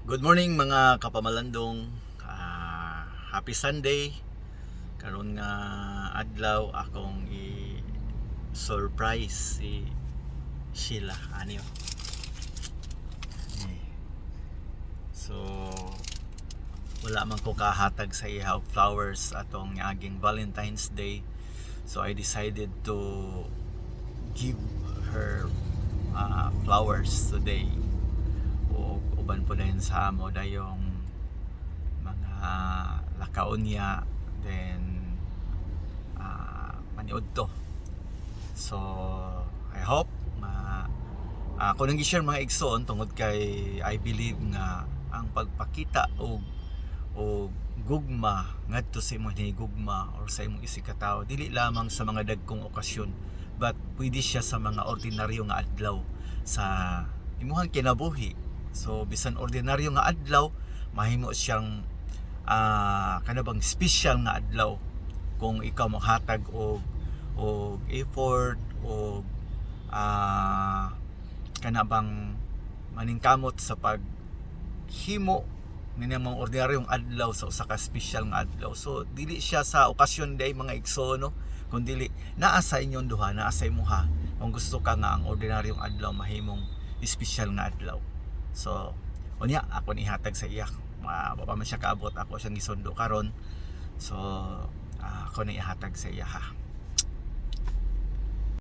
Good morning mga kapamalandong. Happy Sunday. Karon nga adlaw akong i-surprise si Sheila. Ano yun? So wala man ko kahatag sa ihaw flowers atong aging Valentine's Day. So I decided to give her flowers today. Uban po dahil sa amo dayong mga lakaon niya, then maniud to. So I hope ako nang i-share mga igsoon tungod kay I believe nga ang pagpakita o gugma ngadto sa imong hinigugma or sa imong isikatawo dili lamang sa mga dagkong okasyon, but pwede siya sa mga ordinaryo nga adlaw sa imuhang kinabuhi. So bisan ordinaryo nga adlaw, mahimo siyang kanabang special nga adlaw kung ikaw maghatag og effort o kanabang maningkamot sa paghimo nining mga ordinaryong adlaw sa usa ka special nga adlaw. So dili siya sa okasyon day mga igsoon, no, kundi naa sa inyong duha, naa sa imuha kung gusto ka nga ang ordinaryong adlaw mahimong special nga adlaw. So unya ako ni hatag sa iya, pa man siya kaabot, ako siyang gisundo karon. So ako ni ihatag sa iya ha.